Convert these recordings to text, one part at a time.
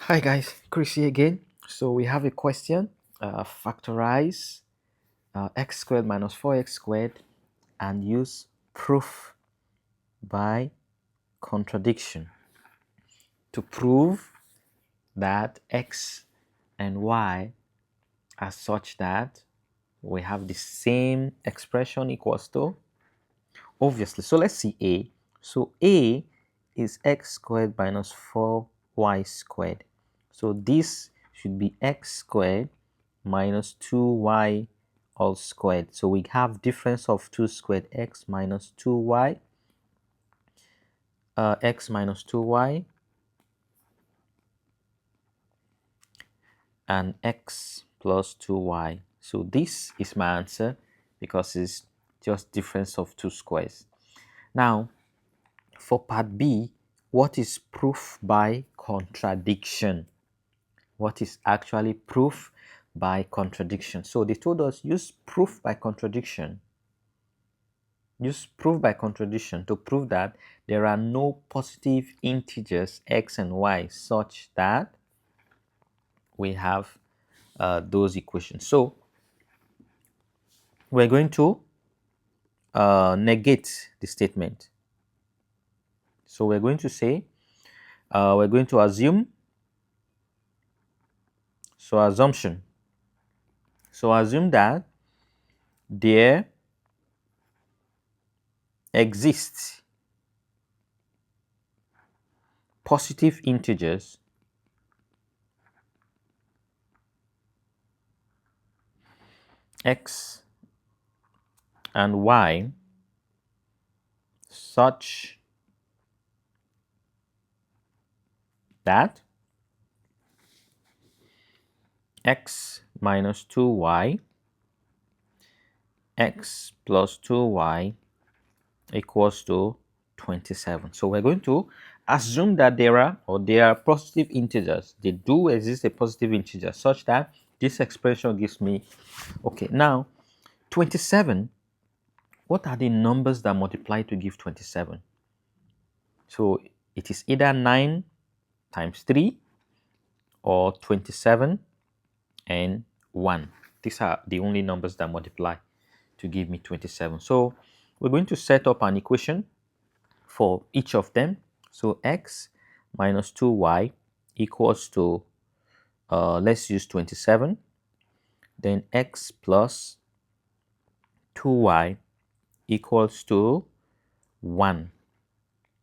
Hi guys, Chris here again. So we have a question. Factorize x squared minus 4x squared and use proof by contradiction to prove that x and y are such that we have the same expression equals to, obviously. So let's see A. So A is x squared minus 4y squared. So this should be x squared minus 2y all squared. So we have difference of 2 squared, x minus 2y, x minus 2y, and x plus 2y. So this is my answer because it's just difference of 2 squares. Now, for part B, what is proof by contradiction? What is actually proof by contradiction? So they told us use proof by contradiction. Use proof by contradiction to prove that there are no positive integers x and y such that we have those equations. So we're going to negate the statement. So we're going to say, we're going to assume. So assumption. So assume that there exists positive integers x and y such that x minus 2y, x plus 2y equals to 27. So we're going to assume that there are positive integers. They do exist a positive integer such that this expression gives me, okay, now 27, what are the numbers that multiply to give 27? So it is either 9 times 3 or 27 and 1. These are the only numbers that multiply to give me 27. So we're going to set up an equation for each of them. So x minus 2y equals to, let's use 27. Then x plus 2y equals to 1.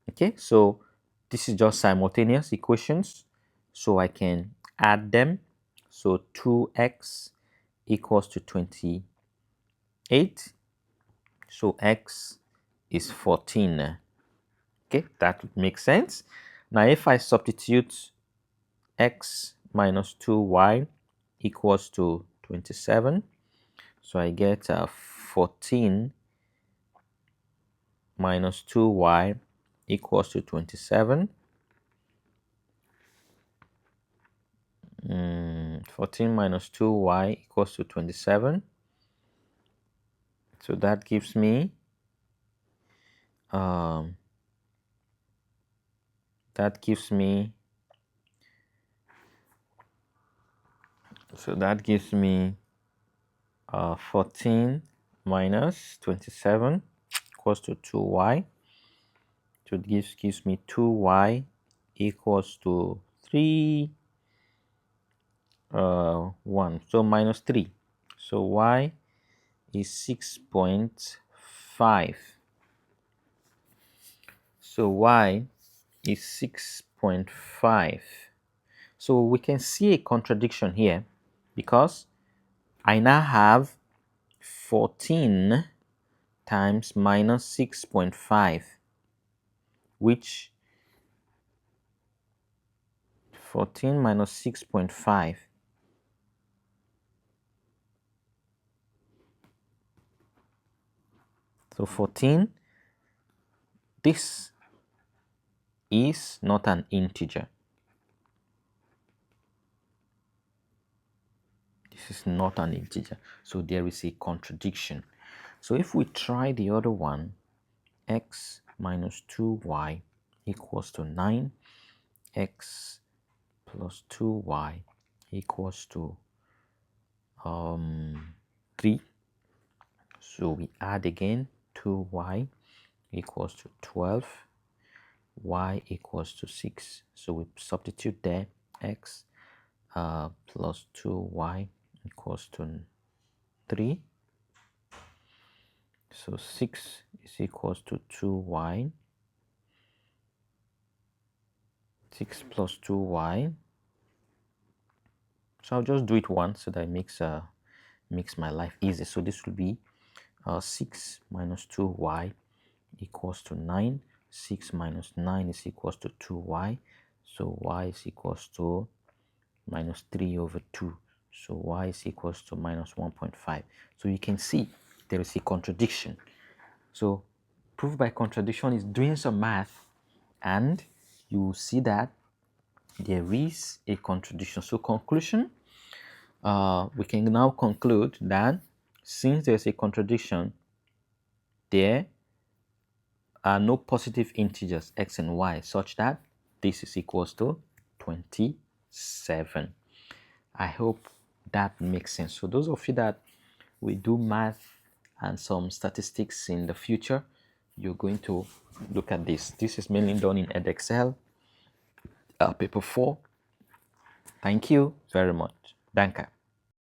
Okay, so this is just simultaneous equations. So I can add them. So 2x equals to 28. So x is 14. Okay, that would make sense. Now if I substitute x minus 2y equals to 27, so I get 14 minus 2y equals to 27. 14 minus 2y equals to 27. So that gives me so that gives me 14 minus 27 equals to 2y. So this gives me 2y equals to 3, 1. So minus 3. So y is 6.5. So y is 6.5. So we can see a contradiction here because I now have 14 times minus 6.5, which 14 minus 6.5. So 14, this is not an integer. This is not an integer. So there is a contradiction. So if we try the other one, x minus 2y equals to 9, x plus 2y equals to 3. So we add again 2y equals to 12, y equals to 6. So we substitute there x plus 2y equals to 3. So 6 is equals to 2y. 6 plus 2y. So I'll just do it once so that it makes my life easy. So this will be 6 minus 2y equals to 9. 6 minus 9 is equals to 2y. So y is equals to minus 3 over 2. So y is equals to minus 1.5. So you can see there is a contradiction. So proof by contradiction is doing some math and you will see that there is a contradiction. So conclusion, we can now conclude that since there's a contradiction, there are no positive integers x and y such that this is equals to 27. I hope that makes sense. So those of you that will do math and some statistics in the future, you're going to look at this. This is mainly done in EDEXCEL, paper 4. Thank you very much. Danke.